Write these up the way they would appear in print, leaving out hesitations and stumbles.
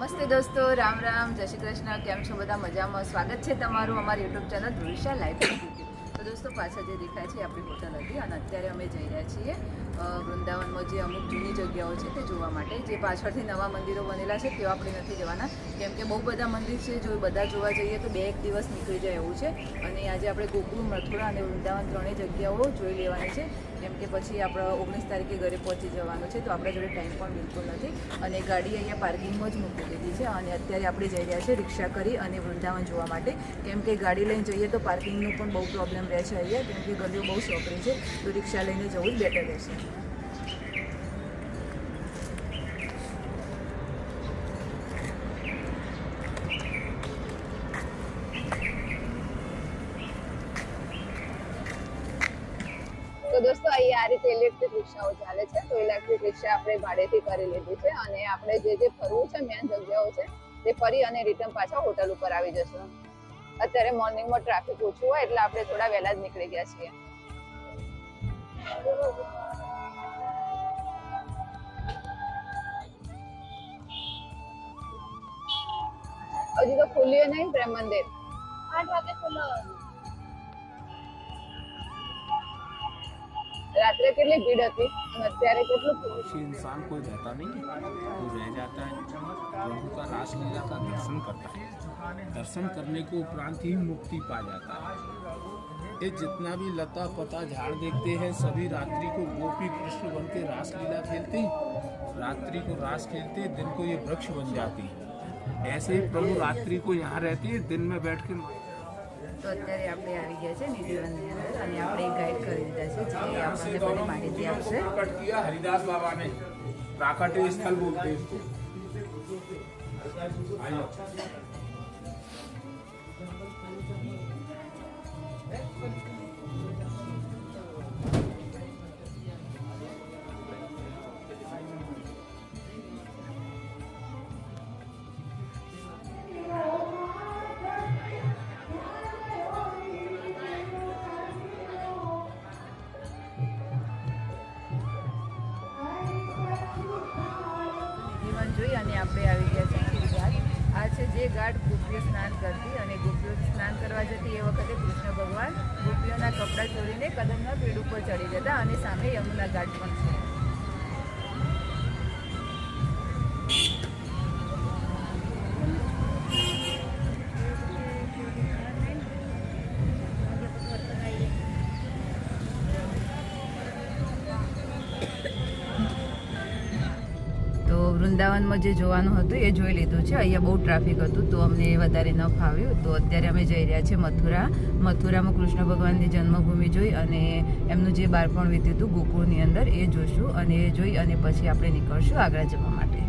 નમસ્તે દોસ્તો, રામ રામ, જય શ્રી કૃષ્ણ. કેમ છો બધા? મજામાં? સ્વાગત છે તમારું અમારી યુટ્યુબ ચેનલ ધ્રુવિશા લાઈફ. તો દોસ્તો, પાછળ જે દેખાય છે આપણી હોટલ હતી અને અત્યારે અમે જઈ રહ્યા છીએ વૃંદાવનમાં જે અમુક જૂની જગ્યાઓ છે તે જોવા માટે. જે પાછળથી નવા મંદિરો બનેલા છે તેઓ આપણે નથી જવાના, કેમ કે બહુ બધા મંદિર છે. જો બધા જોવા જઈએ તો 2-1 દિવસ નીકળી જાય એવું છે. અને આજે આપણે ગોકુળ, મથુરા અને વૃંદાવન ત્રણેય જગ્યાઓ જોઈ લેવાની છે, કેમ કે પછી આપણે 19 તારીખે ઘરે પહોંચી જવાનું છે. તો આપણા જોડે ટાઈમ પણ બિલકુલ નથી અને ગાડી અહીંયા પાર્કિંગમાં જ મૂકી દીધી છે. અને અત્યારે આપણે જઈ રહ્યા છીએ રિક્ષા કરી અને વૃંદાવન જોવા માટે, કેમ કે ગાડી લઈને જઈએ તો પાર્કિંગનું પણ બહુ પ્રોબ્લેમ રહે છે અહીંયા, કેમ કે ગલીઓ બહુ સોંપડી છે. તો રિક્ષા લઈને જવું જ બેટર રહેશે. તો દોસ્તો, અહીંયા આ રીતે ઇલેક્ટ્રિક રિક્ષાઓ ચાલે છે. તો ઇલેક્ટ્રિક રિક્ષા આપણે ભાડેથી કરી લીધી છે અને આપણે જે ફરવું છે મેન જગ્યાઓ છે તે ફરી અને રિટર્ન પાછા હોટલ ઉપર આવી જશું. અત્યારે મોર્નિંગમાં ટ્રાફિક ઓછું હોય એટલે આપણે થોડા વહેલા જ નીકળી ગયા છીએ. હજી તો ખુલ્યું નહીં પ્રેમ મંદિર. 8 વાગે ખુલ્લું. रात्रे के लिए भीड़ थी और અત્યારે કેટલું इंसान कोई रहता नहीं, तो रह जाता है, प्रभु का रासलीला का दर्शन करता है। दर्शन करने के उपरांत ही मुक्ति पा जाता है। ये जितना भी लता पता झाड़ देखते हैं, सभी रात्रि को गोपी कृष्ण बन के रासलीला खेलते, रात्रि को रास खेलते, दिन को ये वृक्ष बन जाती है। ऐसे ही प्रभु रात्रि को यहाँ रहती है, दिन में बैठ के। તો અત્યારે આપણે આવી ગયા છે નિધિવનની અંદર અને આપણે ગાઈડ કરી દીધા છે, જે આપણને બધી માહિતી આપશે. હરિદાસ બાબા ને પ્રાકટ્ય સ્થળ બોલતે इसको। જોઈ અને આપણે આવી ગયા છે ઘાટ. આ છે જે ઘાટ ગોપીઓ સ્નાન કરતી અને ગોપીઓ સ્નાન કરવા જતી એ વખતે કૃષ્ણ ભગવાન ગોપીઓના કપડાં ચોરીને કદમના પેડ ઉપર ચડી જતા અને સામે યમુના ઘાટ પણ છે. વૃંદાવનમાં જે જોવાનું હતું એ જોઈ લીધું છે. અહીંયા બહુ ટ્રાફિક હતું તો અમને વધારે ન ફાવ્યું. તો અત્યારે અમે જઈ રહ્યા છીએ મથુરા. મથુરામાં કૃષ્ણ ભગવાનની જન્મભૂમિ જોઈ અને એમનું જે બાળપણ વીત્યું હતું ગોકુળની અંદર એ જોઈશું અને એ જોઈ અને પછી આપણે નીકળશું આગ્રા જવા માટે.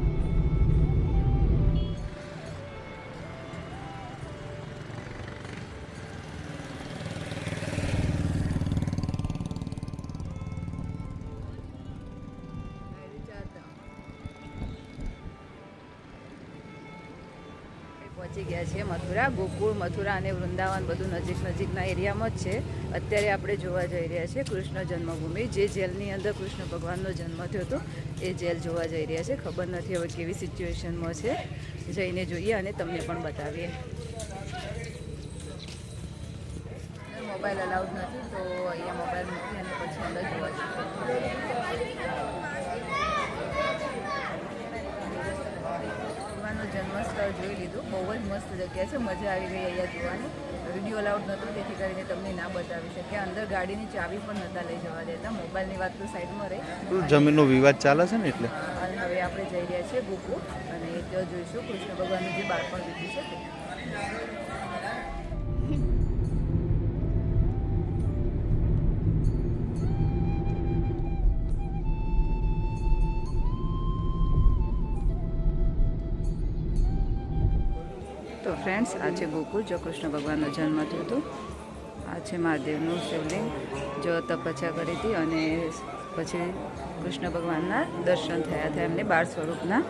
પહોંચી ગયા છે મથુરા. ગોકુળ, મથુરા અને વૃંદાવન બધું નજીકના એરિયામાં જ છે. અત્યારે આપણે જોવા જઈ રહ્યા છીએ કૃષ્ણ જન્મભૂમિ, જે જેલની અંદર કૃષ્ણ ભગવાનનો જન્મ થયો હતો એ જેલ જોવા જઈ રહ્યા છે. ખબર નથી હવે કેવી સિચ્યુએશનમાં છે, જઈને જોઈએ અને તમને પણ બતાવીએ. મોબાઈલ અલાઉડ નથી તો અહીંયા મોબાઈલ મૂકી અને પછી અંદર જોવા જઈએ. જન્મસ્થળ જોઈ લીધું. બહુ જ મસ્ત જગ્યા છે, મજા આવી ગઈ અહીંયા જોવાની. વિડીયો અલાઉડ નહોતો, તેથી કરીને તમને ના બતાવી શક્યા. અંદર ગાડીની ચાવી પણ નહોતા લઈ જવા દેતા. મોબાઈલની વાત તો સાઈડમાં રહી. જમીનનો વિવાદ ચાલે છે ને એટલે. અને હવે આપણે જઈ રહ્યા છીએ ગોકુળ, અને ત્યાં જોઈશું કૃષ્ણ ભગવાનનું જે બાળપણ વીત્યું છે તે. તો ફ્રેન્ડ્સ, આ છે ગોકુળ, જો કૃષ્ણ ભગવાનનો જન્મ થયો હતો. આ છે મહાદેવનું શિવલિંગ, જો તપસ્યા કરી હતી અને પછી કૃષ્ણ ભગવાનના દર્શન થયા હતા એમને બાળ સ્વરૂપના.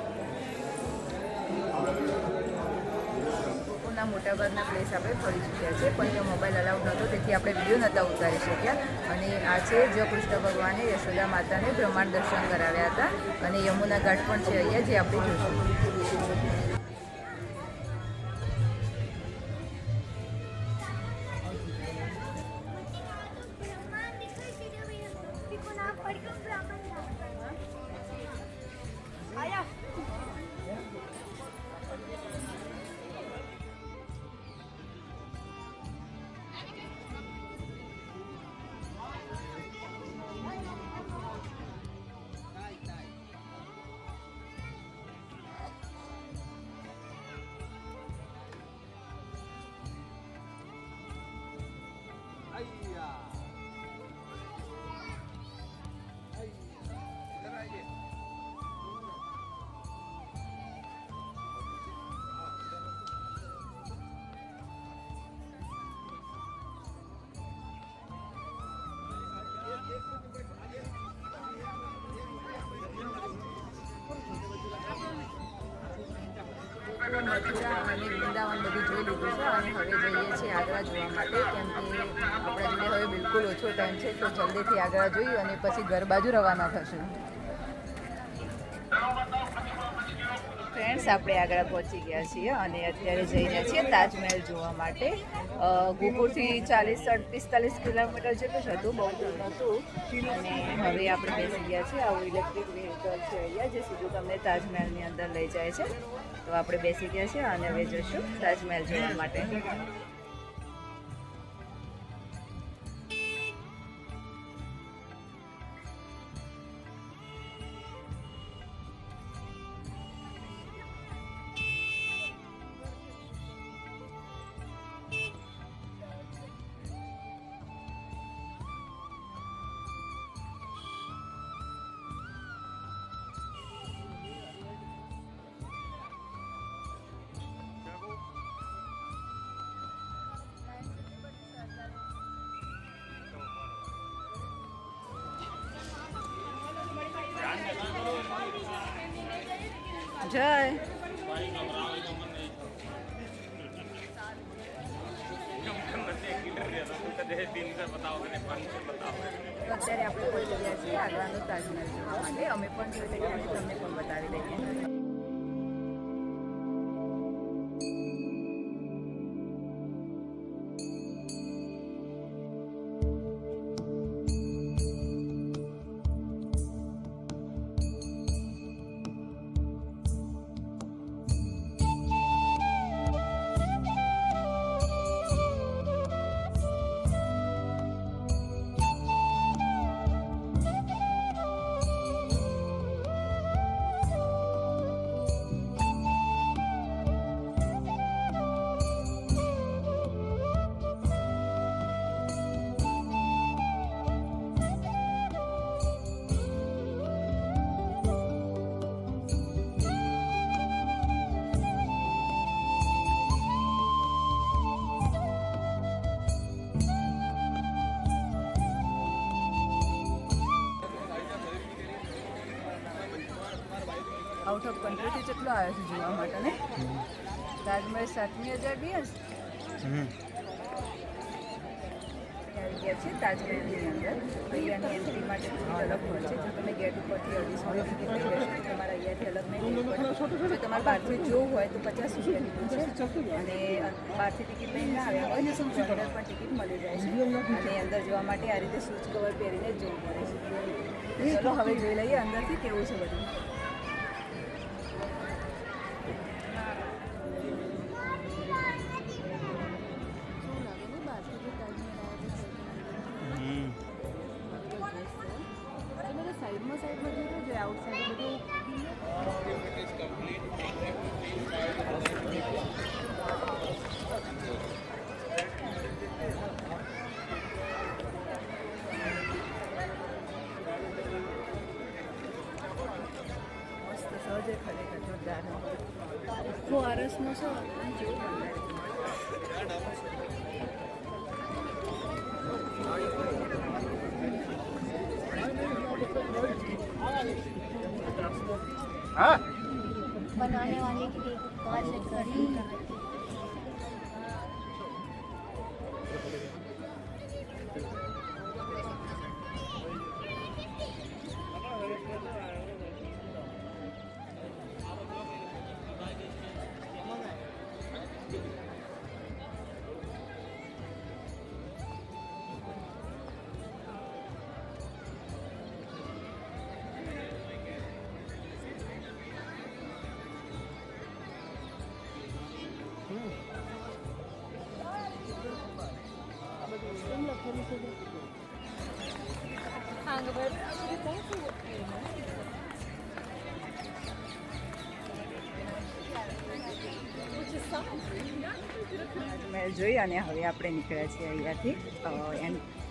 ગોકુળના મોટાભાગના પ્લેસ આપણે ફરી ચૂક્યા છે, પણ ત્યાં મોબાઈલ અલાઉડ નહોતો, તેથી આપણે વિડીયો નહોતા ઉતારી શક્યા. અને આ છે જો કૃષ્ણ ભગવાને યશોદા માતાને બ્રહ્માંડ દર્શન કરાવ્યા હતા, અને યમુના ઘાટ પણ છે અહીંયા, જે આપણે જોઈશું. મથુરા અને વૃંદાવન બધું જોઈ લીધું છે, અને હવે જઈએ છીએ આગ્રા જોવા માટે, કેમ કે આપણા જોડે હવે બિલકુલ ઓછો ટાઈમ છે, તો જલ્દીથી આગ્રા જોઈ અને પછી ઘર બાજુ રવાના થશું. ફ્રેન્ડ્સ, આપણે આગ્રા પહોંચી ગયા છીએ અને અત્યારે જઈ રહ્યા છીએ તાજમહેલ જોવા માટે. ગોકુળથી 40-45 કિલોમીટર જેટલું જ હતું, બહુ દૂર નહોતું. અને હવે આપણે બેસી ગયા છીએ. આવું ઇલેક્ટ્રિક વ્હીકલ છે અહીંયા, જે સીધું તમને તાજમહેલની અંદર લઈ જાય છે. તો આપણે બેસી ગયા છીએ અને હવે જઈશું તાજમહેલ જોવા માટે. જય અત્યારે આપણે પહોંચી ગયા છીએ આગ્રાનું તાજમહેલ જોવા માટે. અમે પણ જોઈ લઈએ અને તમને પણ બતાવી દઈએ. આઉટ ઓફ કન્ટ્રીથી જેટલો આવ્યો છે જોવા માટે ને. તાજમહેલ 7,000 દિવસ આવી ગયા છે તાજમહેલની અંદર. અહીંયાની એન્ટ્રી માટે ટિકિટ અલગ હોય છે. જો તમે ગેટ ઉપરથી 250 ટિકિટ લઈ લેશો તો તમારે અહીંયાથી અલગ નહીં લેવું પડે. જો તમારે બહારથી જોવું હોય તો 50 રૂપિયાની છે, અને બહારથી ટિકિટ લઈને આવ્યા હોય ને તો અંદર પણ ટિકિટ મળી જાય છે. અને અંદર જવા માટે આ રીતે શૂઝ કવર પહેરીને જ જવું પડે છે. ચલો હવે જોઈ લઈએ અંદરથી કેવું છે બધું. સાઈડમાં બધું તો જોઈએ આઉટ સાઈડ બધું મસ્ત સહજે ખરેખર જોરદાર આખો આરસનો છે જેવું बनाने वाले की कार से करी મેં જોઈ અને હવે આપણે નીકળ્યા છીએ અહીંયાથી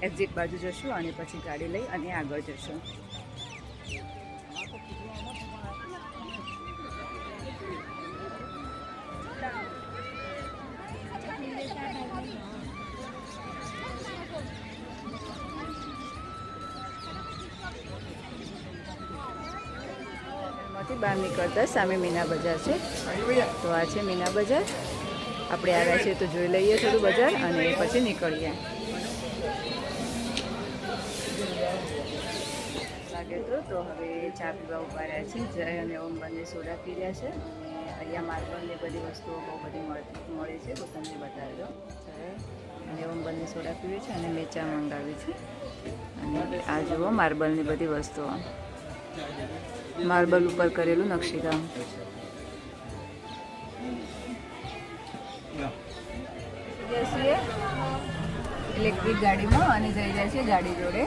એક્ઝિટ બાજુ જશું અને પછી ગાડી લઈ અને આગળ જશું. માંથી બહાર નીકળતા સામે મીના બજાર છે, તો આ છે મીના બજાર. આપણે આવ્યા છીએ તો જોઈ લઈએ થોડું બજાર અને પછી નીકળીએ. લાગે તો હવે ચા પીવા ઉભા રહ્યા છે. જય અને ઓમ બંને સોડા પી રહ્યા છે અને અહીંયા માર્બલની બધી વસ્તુઓ બહુ બધી મળે છે, તો તમને બતાવી દો. જય અને ઓમ બંને સોડા પીવે છે અને મેં ચા મંગાવી છે. અને આ જુઓ માર્બલની બધી વસ્તુઓ, માર્બલ ઉપર કરેલું નકશીકામ. છીએ ઇલેક્ટ્રિક ગાડીમાં અને જઈ જાય છે ગાડી જોડે.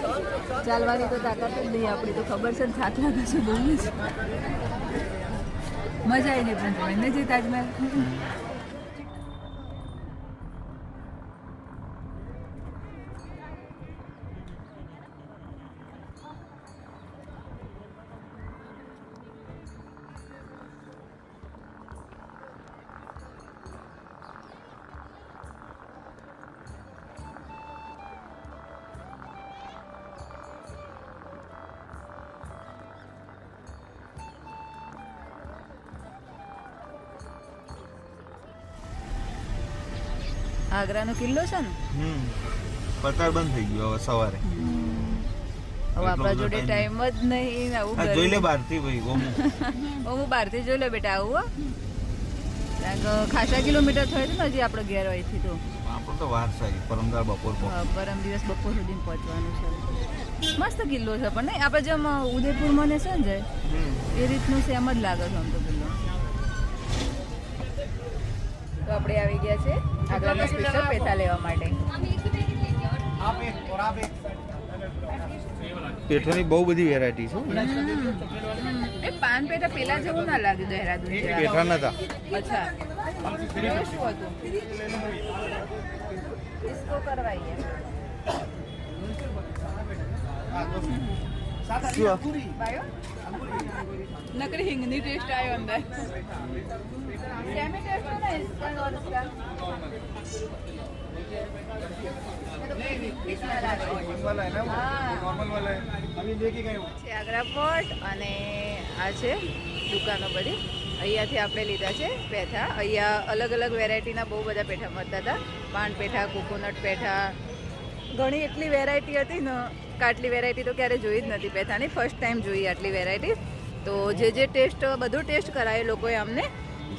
ચાલવાની તો તાકાત જ નહીં આપણી, તો ખબર છે ને થાક લાગે છે બહુ જ. મજા આવી નહીં પણ જોઈને જે તાજમહેલ. આગ્રાનો કિલ્લો છે ને, પતાર બંધ થઈ ગયો હવે સવારે. હવે આપણા જોડે ટાઈમ જ નહીં. આવું જોઈ લે બહારથી ભાઈ. હું બહારથી જોઈ લે બેટા. આવું ખાસા કિલોમીટર થયો છે ને હજી આપણે ઘેર અહીંથી. તો આપણે તો વાર સારી પરમદાર બપોર પરમ દિવસ બપોર સુધી પહોંચવાનું છે. મસ્ત કિલ્લો છે પણ નહીં આપણે જેમ ઉદયપુરમાં ને છે ને જાય એ રીતનું સેમ જ લાગે છે આમ તો કિલ્લો. તો આપણે આવી ગયા છે આગ્રામાં સ્પેશિયલ પેથા લેવા માટે. પેઠાની બહુ બધી વેરાયટી છે. એ પાન પેઠા પેલા જેવું ના લાગ્યું દહેરાદૂન જેવા. પેઠા નતા. અચ્છા શું હતું? इसको करवाइए. नकली हिंगनी टेस्ट आयो अंदर. सेमी टेस्ट है ना इसका और इसका. આગ્રા ફોર્ટ અને આ છે દુકાનો બધી. અહીંયાથી આપણે લીધા છે પેઠા. અહીંયા અલગ અલગ વેરાયટીના બહુ બધા પેઠા મળતા હતા. પાન પેઠા, કોકોનટ પેઠા, ઘણી એટલી વેરાયટી હતી ને કે આટલી વેરાયટી તો ક્યારે જોઈ જ નથી પેઠાની. ફર્સ્ટ ટાઈમ જોઈ આટલી વેરાયટી. તો જે ટેસ્ટ બધું ટેસ્ટ કરાય લોકોએ અમને.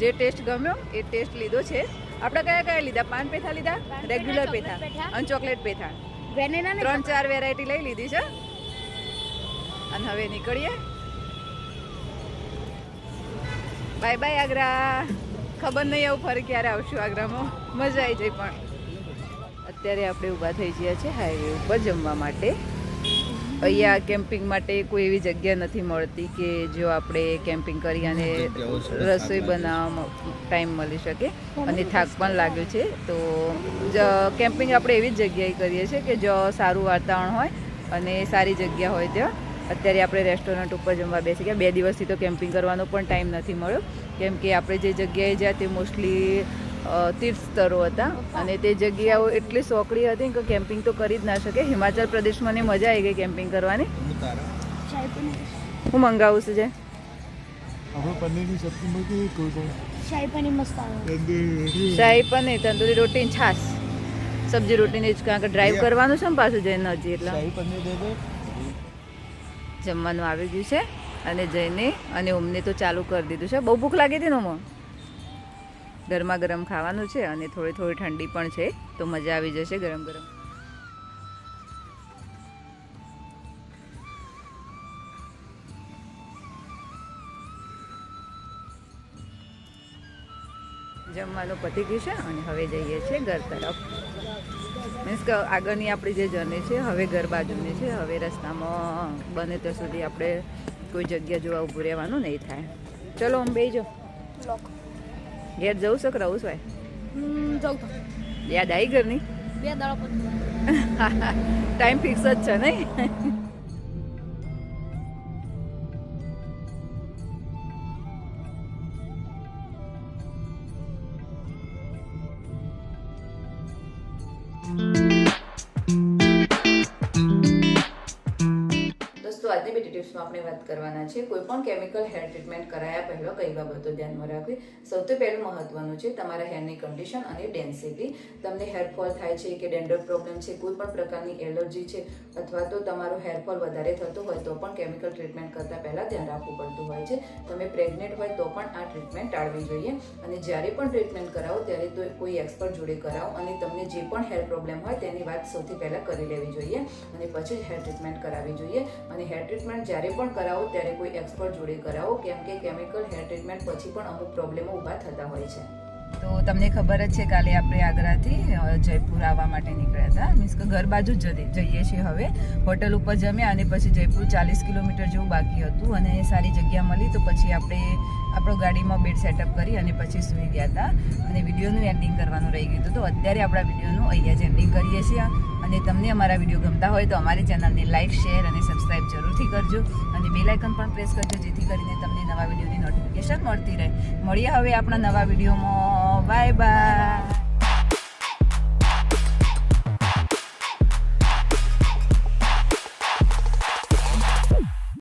જે ટેસ્ટ ગમ્યો એ ટેસ્ટ લીધો છે. આપણે કયા કયા લીધા? પાન પેઠા લીધા, રેગ્યુલર પેઠા અને ચોકલેટ પેઠા. 3-4 વેરાયટી લઈ લીધી છે. અને હવે નીકળીએ. Bye bye Agra. ખબર નહીં આવું ફરી ક્યારે આવશું આગ્રામાં. મજા આવી જાય. પણ અત્યારે આપણે ઊભા થઈ ગયા છે હાઈવે ઉપર જમવા માટે. અહીંયા કેમ્પિંગ માટે કોઈ એવી જગ્યા નથી મળતી કે જો આપણે કેમ્પિંગ કરી અને રસોઈ બનાવવામાં ટાઈમ મળી શકે અને થાક પણ લાગ્યો છે. તો કેમ્પિંગ આપણે એવી જ જગ્યાએ કરીએ છીએ કે જો સારું વાતાવરણ હોય અને સારી જગ્યા હોય ત્યાં. અત્યારે આપણે રેસ્ટોરન્ટ ઉપર જમવા બેસી ગયા. 2 દિવસથી તો કેમ્પિંગ કરવાનો પણ ટાઈમ નથી મળ્યો કેમ કે આપણે જે જગ્યાએ જ્યાં તે મોસ્ટલી તીર્થ સ્થળો હતા અને તે જગ્યાઓ એટલી સોકડી હતી કે કેમ્પિંગ તો કરી જ ના શકે. હિમાચલ પ્રદેશમાં મને મજા આવી ગઈ કેમ્પિંગ કરવાની. શાહી પનીર હું મંગાવું છું જે પનીરની સબ્જી મૂકી કોઈ કોઈ શાહી પનીર મસ્ત આવે શાહી પનીર, તંદૂરી રોટી ને છાશ. સબ્જી રોટીને જ કારણ કે ડ્રાઈવ કરવાનું છે ને પાછું જઈને હજી એટલે શાહી પનીર દે દે. જમવાનું આવી ગયું છે અને જઈને અને અમને તો ચાલુ કરી દીધું છે. બહુ ભૂખ લાગી હતી ને હું ગરમા ગરમ ખાવાનું છે અને થોડી થોડી ઠંડી પણ છે તો મજા આવી જશે ગરમ ગરમ. જમવાનું પતી ગયું છે અને હવે જઈએ છીએ ઘર તરફ. મીન્સ કે આગળની આપણી જે જર્ની છે હવે ઘર બાજુની છે. હવે રસ્તામાં બને ત્યાં સુધી આપણે કોઈ જગ્યા જોવા ઊભું રહેવાનું નહીં થાય. ચલો આમ બેસજો. ઘેર જવું છે કે રહું છું? જવું તો યાદ આવી ઘરની? 2 દાડા પછી ટાઈમ ફિક્સ જ છે નહીં? દોસ્તો આજની બીટી ટિપ્સમાં આપણે વાત કરવાના છે કોઈ પણ કેમિકલ હેર ટ્રીટમેન્ટ કરાયા પહેલા કઈ બાબતો ધ્યાનમાં રાખવી. સૌથી પહેલું મહત્વનું છે તમારા હેરની કન્ડિશન અને ડેન્સિટી. તમને હેરફોલ થાય છે કે ડેન્ડ્રફ પ્રોબ્લેમ છે, કોઈ પણ પ્રકારની એલર્જી છે અથવા તો તમારો હેરફોલ વધારે થતો હોય તો પણ કેમિકલ ટ્રીટમેન્ટ કરતા પહેલા ધ્યાન રાખવું પડતું હોય છે. તમે પ્રેગ્નેન્ટ હોય તો પણ આ ટ્રીટમેન્ટ ટાળવી જોઈએ અને જ્યારે પણ ટ્રીટમેન્ટ કરાવો ત્યારે તો કોઈ એક્સપર્ટ જોડે કરાવો અને તમને જે પણ હેર પ્રોબ્લેમ હોય તેની વાત સૌથી પહેલા કરી લેવી જોઈએ અને પછી જ હેર ટ્રીટમેન્ટ કરાવવી જોઈએ. અને હેર ટ્રીટમેન્ટ જ્યારે પણ કરાવો ત્યારે કોઈ એક્સપર્ટ જોડે કરાવો કેમ કે કેમિકલ હેર ટ્રીટમેન્ટ પછી પણ અમુક પ્રોબ્લેમો ઊભા થતા હોય છે. તો તમને ખબર જ છે કાલે આપણે આગ્રાથી જયપુર આવવા માટે નીકળ્યા હતા. મીન્સ કે ઘર બાજુ જ જઈએ છીએ હવે. હોટલ ઉપર જમ્યા અને પછી જયપુર 40 કિલોમીટર જેવું બાકી હતું અને સારી જગ્યા મળી તો પછી આપણે આપણો ગાડીમાં બેડ સેટઅપ કરી અને પછી સૂઈ ગયા હતા અને વિડીયોનું એન્ડિંગ કરવાનું રહી ગયું હતું. તો અત્યારે આપણા વિડીયોનું અહીંયા જ એન્ડિંગ કરીએ છીએ અને તમને અમારા વિડીયો ગમતા હોય તો અમારી ચેનલને લાઇક, શેર અને સબસ્ક્રાઇબ જરૂરથી કરજો અને બેલ આઇકન પણ પ્રેસ કરજો જેથી કરીને તમને નવા વિડીયોની નોટિફિકેશન મળતી રહે. મળીએ હવે આપણા નવા વિડીયોમાં. Bye bye.